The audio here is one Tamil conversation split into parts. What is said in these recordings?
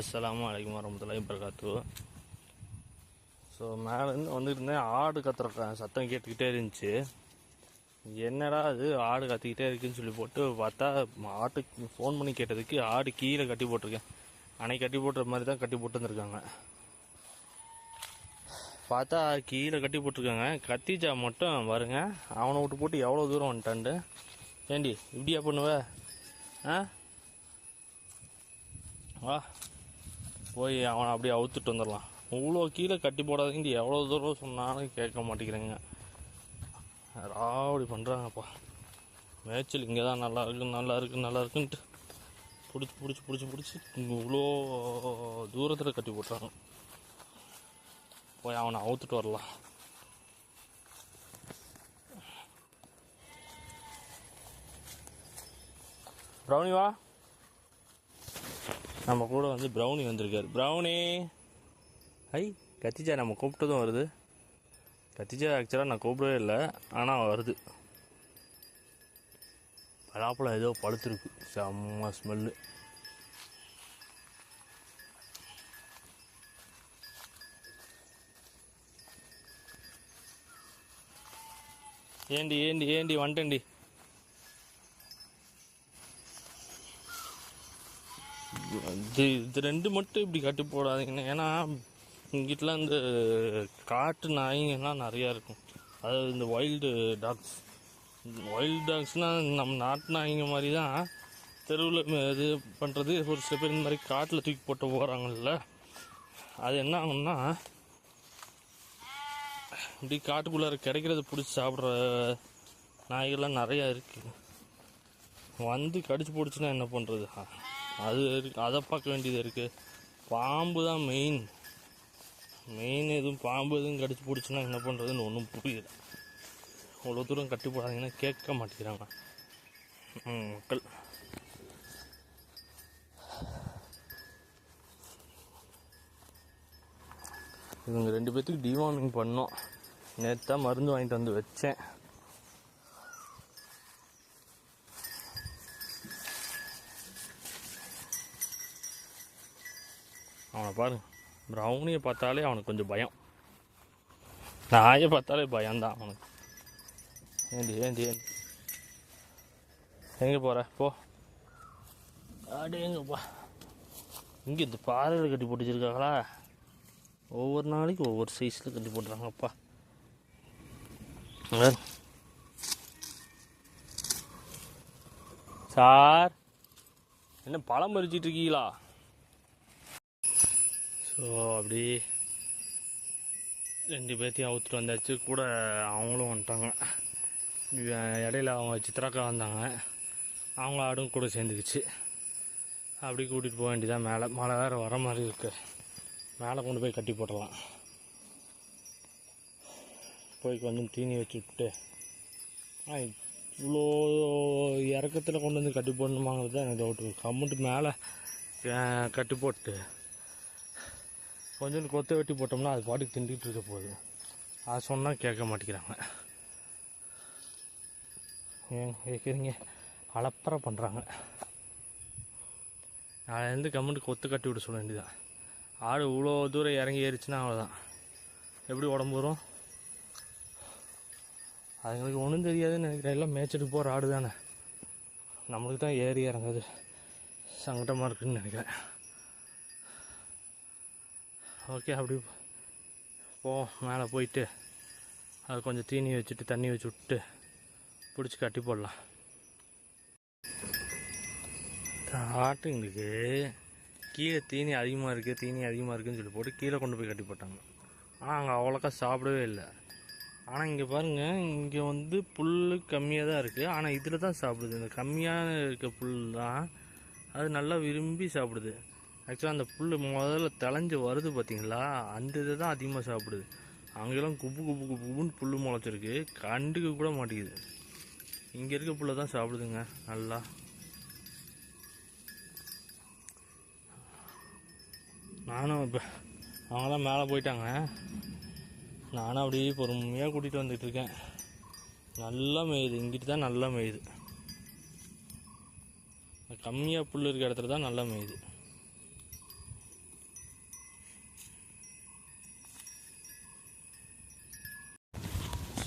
அஸ்ஸலாமு அலைக்கும் வரமத்துல்லாஹி வபரகாத்துஹு. ஸோ மேலேருந்து வந்துட்டு இருந்தேன், ஆடு கத்துற சத்தம் கேட்டுக்கிட்டே இருந்துச்சு. என்னடா அது ஆடு கத்திக்கிட்டே இருக்குன்னு சொல்லி போட்டு பார்த்தா, ஆட்டுக்கு ஃபோன் பண்ணி கேட்டதுக்கு ஆடு கீழே கட்டி போட்டிருக்கேன். அன்னைக்கு கட்டி போட்டுற மாதிரி தான் கட்டி போட்டு வந்துருக்காங்க. பார்த்தா கீழே கட்டி போட்டிருக்காங்க. கத்திஜா மட்டும் பாருங்க, அவனை விட்டு போட்டு எவ்வளோ தூரம் வந்துட்டான்ட்டு. ஏண்டி இப்படியா பண்ணுவ? வா போய் அவனை அப்படியே அவுத்துட்டு வந்துடலாம். இவ்வளோ கீழே கட்டி போடாதீங்க, எவ்வளோ தூரம் சொன்னாலும் கேட்க மாட்டேங்கிறேங்க. ராவடி பண்ணுறாங்கப்பா. மேய்ச்சல் இங்கே தான் நல்லா இருக்குன்ட்டு பிடிச்சி இவ்வளோ தூரத்தில் கட்டி போட்டுறாங்க. போய் அவனை அவுத்துட்டு வரலாம். ப்ரௌனி வா. நம்ம கூட வந்து ப்ரௌனி வந்திருக்காரு. ப்ரௌனி ஐ கத்திஜா நம்ம கூப்பிட்டதும் வருது. கத்திஜா ஆக்சுவலாக நான் கூப்பிடவே இல்லை, ஆனால் வருது. பலாப்பழம் ஏதோ பழுத்துருக்கு, செம்ம ஸ்மெல்லு. ஏண்டி வந்துட்டேன்டி. இது ரெண்டு மட்டும் இப்படி கட்டி போடாதீங்கன்னு. ஏன்னா இங்கிட்டலாம் இந்த காட்டு நாய்ங்கெல்லாம் நிறையா இருக்கும். அதாவது இந்த வைல்டு டாக்ஸ்னால் நம்ம நாட்டு நாய்ங்க மாதிரி தான் தெருவில் இது பண்ணுறது. ஒரு சில பேர் இந்த மாதிரி காட்டில் தூக்கி போட்டு போகிறாங்கல்ல, அது என்ன ஆகும்னா இப்படி காட்டுக்குள்ளார கிடைக்கிறத பிடிச்சி சாப்பிட்ற நாய்கள்லாம் நிறையா இருக்குது. வந்து கடிச்சு போடுச்சுன்னா என்ன பண்ணுறது? அது அதை பார்க்க வேண்டியது இருக்குது. பாம்பு தான் மெயின். எதுவும் பாம்பு எதுவும் கடிச்சு போடுச்சுன்னா என்ன பண்ணுறதுன்னு ஒன்றும் புரியல. அவ்வளோ தூரம் கட்டி போடாதீங்கன்னா கேட்க மாட்டேங்கிறாங்க மக்கள். இவங்க ரெண்டு பேர்த்துக்கு டிவார்மிங் பண்ணோம். நேற்று தான் மருந்து வாங்கிட்டு வந்து வச்சேன். அவனை பாருங்க, ப்ரௌனியை பார்த்தாலே அவனுக்கு கொஞ்சம் பயம். நாயை பார்த்தாலே பயம்தான் அவனுக்கு. ஏண்டி எங்கே போகிற? போ எங்கப்பா. இங்கே இந்த பாறையில் கட்டி போட்டு வச்சிருக்காங்களா? ஒவ்வொரு நாளைக்கு ஒவ்வொரு சைஸில் கட்டி போட்டுறாங்கப்பா. சார் என்ன பழம் பறிச்சிட்டு இருக்கீங்களா? ஸோ அப்படி ரெண்டு பேர்த்தையும் அவுத்துட்டு வந்தாச்சு. கூட அவங்களும் வந்துட்டாங்க. இடையில அவங்க சித்ராக்கா வந்தாங்க, அவங்க ஆடும் கூட சேர்ந்துக்குச்சு. அப்படி கூட்டிகிட்டு போக வேண்டியதான். மேலே மழை வேறு வர மாதிரி இருக்குது. மேலே கொண்டு போய் கட்டி போடலாம். போய் கொஞ்சம் தீனி வச்சு விட்டு இவ்வளோ இறக்கத்தில் கொண்டு வந்து கட்டி போடணுமாங்கிறது தான் எனக்கு டவுட்டு. கம்முன்ட்டு மேலே கட்டி போட்டு கொஞ்சம் கொத்த வெட்டி போட்டோம்னா அது பாட்டுக்கு திண்டிகிட்டு இருக்க போகுது. அது சொன்னால் கேட்க மாட்டேங்கிறாங்க. ஏன் கேட்குறீங்க? அலப்பறை பண்ணுறாங்க. நாளையிலேருந்து கம்முன்ட்டு கொத்து கட்டி விட சொல்ல வேண்டியதான். ஆடு இவ்வளோ தூரம் இறங்கி ஏறிச்சுன்னா அவ்வளோதான். எப்படி உடம்பு வரும்? அதுங்களுக்கு ஒன்றும் தெரியாதுன்னு நினைக்கிறேன். எல்லாம் மேய்ச்சிட்டு போகிற ஆடு தானே. நம்மளுக்கு தான் ஏறி இறங்குது சங்கடமாக இருக்குதுன்னு நினைக்கிறேன். ஓகே, அப்படி போ. மேலே போயிட்டு அது கொஞ்சம் தீனி வச்சுட்டு தண்ணி வச்சு விட்டு பிடிச்சி கட்டி போடலாம். ஆட்டுங்களுக்கு கீழே தீனி அதிகமாக இருக்குதுன்னு சொல்லி போட்டு கீழே கொண்டு போய் கட்டி போட்டாங்க. ஆனால் அங்கே அவ்வளோக்கா சாப்பிடவே இல்லை. ஆனால் இங்கே பாருங்கள், இங்கே வந்து புல் கம்மியாக தான் இருக்குது. ஆனால் இதில் தான் சாப்பிடுது. இந்த கம்மியாக இருக்க புல் தான் அது நல்லா விரும்பி சாப்பிடுது. ஆக்சுவலாக அந்த புல் முதல்ல தெளைஞ்சு வருது பார்த்தீங்களா, அந்த இதை தான் அதிகமாக சாப்பிடுது. அங்கெல்லாம் குப்புன்னு புல் முளைச்சிருக்கு, கண்டுக்க கூட மாட்டேங்குது. இங்கே இருக்க புல்லை தான் சாப்பிடுதுங்க நல்லா. நானும் இப்போ அவங்களாம் மேலே போயிட்டாங்க. நானும் அப்படியே பொறுமையாக கூட்டிகிட்டு வந்துட்டுருக்கேன். நல்லா மேயுது. இங்கிட்டு தான் நல்லா மேயுது. கம்மியாக புல் இருக்கிற இடத்துல தான் நல்லா மேயுது.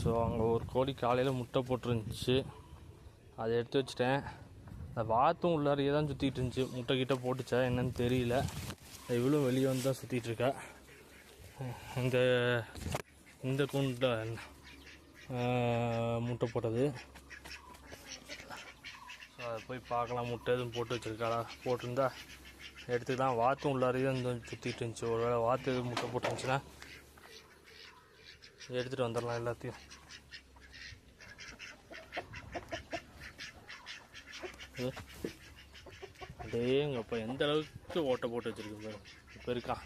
ஸோ அங்கே ஒரு கோழி காலையில் முட்டை போட்டுருந்துச்சு, அதை எடுத்து வச்சிட்டேன். அந்த வாத்தும் உள்ளாரையே தான் சுற்றிட்டு இருந்துச்சு. முட்டை கிட்ட போட்டுச்சா என்னன்னு தெரியல. இவ்வளோ வெளியே வந்து தான் சுற்றிட்டுருக்கா. இந்த கூண்டில் முட்டை போட்டது. ஸோ அதை போய் பார்க்கலாம், முட்டை எதுவும் போட்டு வச்சுருக்காளா. போட்டிருந்தா எடுத்துக்கலாம். வாத்தும் உள்ளாரையே வந்து சுற்றிட்டு இருந்துச்சு. ஒரு வேளை வாத்து எதுவும் முட்டை போட்டுருந்துச்சுன்னா எடுத்துகிட்டு வந்துடலாம் எல்லாத்தையும். அதேங்கப்பா எந்த அளவுக்கு ஓட்டை போட்டு வச்சுருக்கு பாரு. இப்போ இருக்கா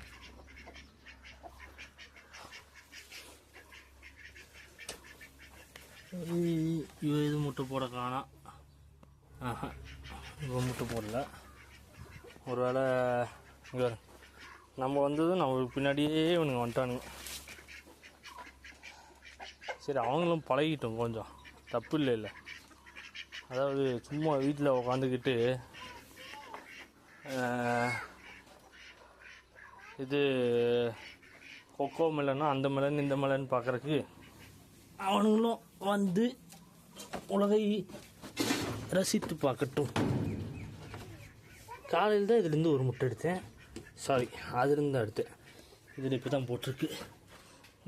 இவ இது முட்டை போட காணாம். இவ முட்டை போடல. ஒரு வேளை இங்கே நம்ம வந்ததும் நம்மளுக்கு பின்னாடியே இவனுங்க வந்துட்டானுங்க. சரி அவங்களும் பழகிட்டோம், கொஞ்சம் தப்பு இல்லை. அதாவது சும்மா வீட்டில் உக்காந்துக்கிட்டு இது கொக்கோ மெலன்னா அந்த மெலன் இந்த மெலன் பார்க்குறக்கு அவனுங்களும் வந்து உலகை ரசித்து பார்க்கட்டும். காலையில் தான் இதுலேருந்து ஒரு முட்டை எடுத்தேன். சாரி, அதுலேருந்து தான் எடுத்தேன். இதில் இப்போ தான் போட்டிருக்கு.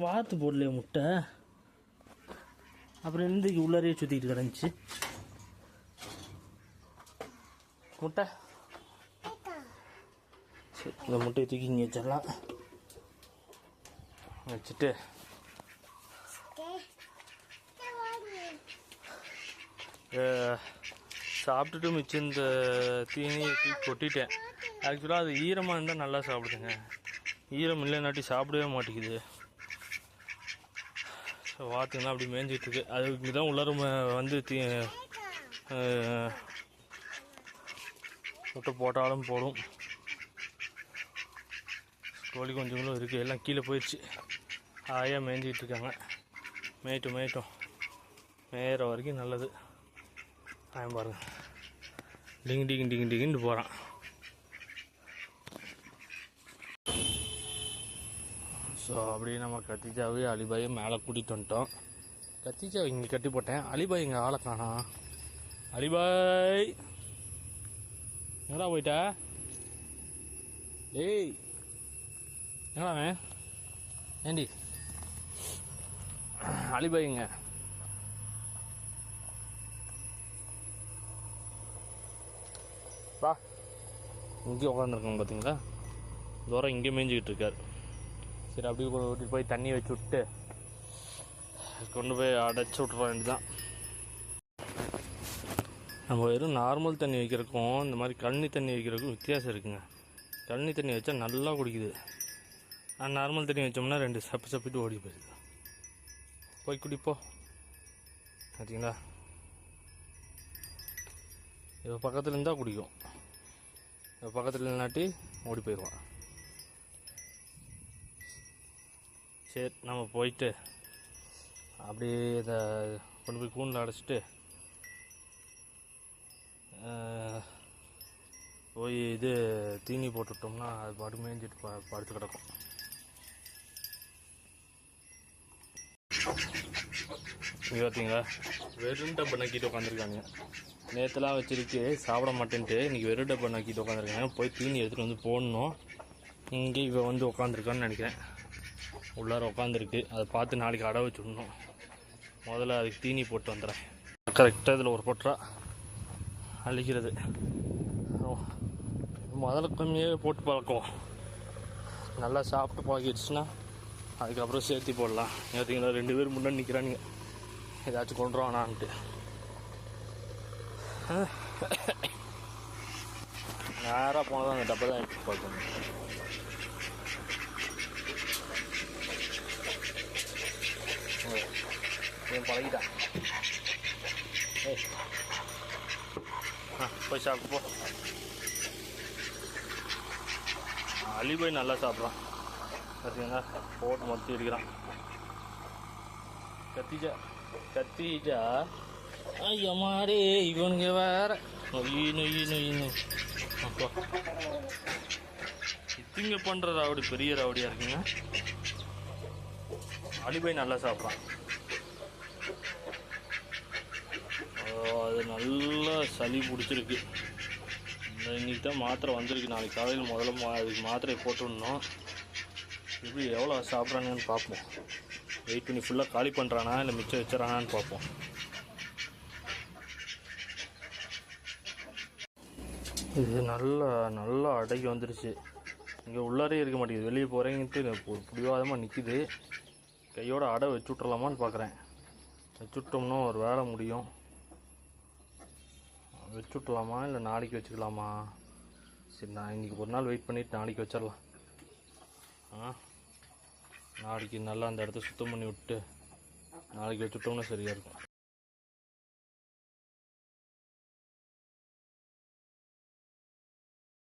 வாத்து போடலையே முட்டை. அப்புறம் இன்றைக்கு உள்ளாரையே சுற்றிக்கிட்டு கிடந்துச்சு முட்டை. சரி, இந்த முட்டையை தூக்கி இங்கே வச்சிடலாம். வச்சுட்டு சாப்பிட்டுட்டு மிச்சம் இந்த தீனியை கொட்டிட்டேன். ஆக்சுவலாக அது ஈரமாக இருந்தால் நல்லா சாப்பிடுதுங்க. ஈரம் இல்லைன்னாட்டி சாப்பிடவே மாட்டேங்குது. ஸோ வாத்துங்கன்னா அப்படி மேய்ஞ்சிட்ருக்கு. அதுக்கு தான் உள்ளார வந்து முட்டை போட்டாலும் போடும். கோழி கொஞ்சங்களும் இருக்குது, எல்லாம் கீழே போயிடுச்சு. ஆயாக மேய்ஞ்சிக்கிட்டு இருக்காங்க. மேயட்டும் மேயிற வரைக்கும் நல்லது. அவன் பாருங்க டிங்கின்னு போகிறான். ஸோ அப்படியே நம்ம கத்திஜாவே அலிபாயை மேலே கூட்டிகிட்டு வந்துட்டோம். கத்திஜா இங்கே கட்டி போட்டேன். அலிபாய் இங்கே ஆளை காணோம். அலிபாய் எங்கடா போயிட்டா? ஏய் எங்கடா அவன்? ஏண்டி அலிபாய்ங்க வா. இங்கே உட்காந்துருக்கோங்க பார்த்தீங்களா, தூரம் இங்கே மேய்ஞ்சிக்கிட்டு இருக்கார். சரி அப்படியே கூட்டிகிட்டு போய் தண்ணி வச்சு விட்டு கொண்டு போய் அடைச்சி விட்ற வேண்டியதான். நம்ம வெறும் நார்மல் தண்ணி வைக்கிறதுக்கும் இந்த மாதிரி கழனி தண்ணி வைக்கிறதுக்கும் வித்தியாசம் இருக்குங்க. கழனி தண்ணி வச்சா நல்லா குடிக்குது. நார்மல் தண்ணி வச்சோம்னா 2 சப்பிட்டு ஓடி போயிடுது. போய் குடிப்போ பார்த்தீங்களா. இப்போ பக்கத்தில் இருந்தால் குடிக்கும், இப்போ பக்கத்தில் இல்லைனாட்டி ஓடி போயிடுவான். சரி நம்ம போயிட்டு அப்படியே இதை கொண்டு போய் கூண்டில் அடைச்சிட்டு போய் இது தீனி போட்டுவிட்டோம்னா அது பாட்டு மேய்ஞ்சிட்டு படுத்து கிடக்கும். இங்கே பார்த்தீங்களா வெறும் டப்பை நக்கிட்டு உட்காந்துருக்காங்க. நேற்றுலாம் வச்சுருக்கு சாப்பிட மாட்டேன்ட்டு இன்றைக்கி வெறும் டப்பை நக்கிட்டு உட்காந்துருக்காங்க. போய் தீனி எடுத்துகிட்டு வந்து போடணும். இங்கே இவ வந்து உட்காந்துருக்கான்னு நினைக்கிறேன். உள்ளார உட்காந்துருக்கு. அதை பார்த்து நாளைக்கு அடை வச்சு விடணும். முதல்ல அதுக்கு தீனி போட்டு வந்துடுறேன். கரெக்டாக இதில் ஒரு பொட்டா அழிக்கிறது. முதல்ல கம்மியாக போட்டு பழக்கம். நல்லா சாப்பிட்டு பழகிடுச்சுன்னா அதுக்கப்புறம் சேர்த்தி போடலாம். பார்த்தீங்களா 2 பேர் முன்னாடி நிற்கிறானுங்க, ஏதாச்சும் கொண்டு வானான்ட்டு. நேராக போனதான் அந்த டப்பை தான் எடுத்து பார்க்கணும். பழகிட்டான். போய் சாப்பிட்டு போ. அலிபாய் நல்லா சாப்பிட்றான் பார்த்தீங்கன்னா. போட்டு மொத்தி அடிக்கிறான். கத்திஜா ஐயம்மாடே இவனுங்க வேற நொய்னு அப்போ இத்திங்க பண்ணுற ராவடி பெரிய ராவடியாக இருக்குங்க. அலிபாய் நல்லா சாப்பிட்றான். அது நல்லா சளி பிடிச்சிருக்கு. இன்றைக்கி தான் மாத்திரை வந்திருக்கு. நாளைக்கு காலையில் முதல்ல அதுக்கு மாத்திரை போட்டுடணும். எப்படி எவ்வளோ சாப்பிட்றாங்கன்னு பார்ப்போம். வெயிட் பண்ணி ஃபுல்லாக காலி பண்ணுறானா இல்லை மிச்சம் வச்சுறானான்னு பார்ப்போம். இது நல்லா அடக்கி வந்துருச்சு. இங்கே உள்ளாரே இருக்க மாட்டேங்குது. வெளியே போகிறேங்கன்ட்டு பிடிவாதமாக நிற்கிது. கையோட அடை வச்சு விட்றலாமான்னு பார்க்குறேன். வச்சுட்டோம்னா ஒரு வேலை முடியும். வச்சுட்லாமா இல்லை நாளைக்கு வச்சுக்கலாமா? சரி, நான் இன்றைக்கி ஒரு நாள் வெயிட் பண்ணிவிட்டு நாளைக்கு வச்சிடலாம். நாளைக்கு நல்லா அந்த இடத்த சுத்தம் பண்ணி விட்டு நாளைக்கு வச்சுட்டோம்னா சரியாக இருக்கும்.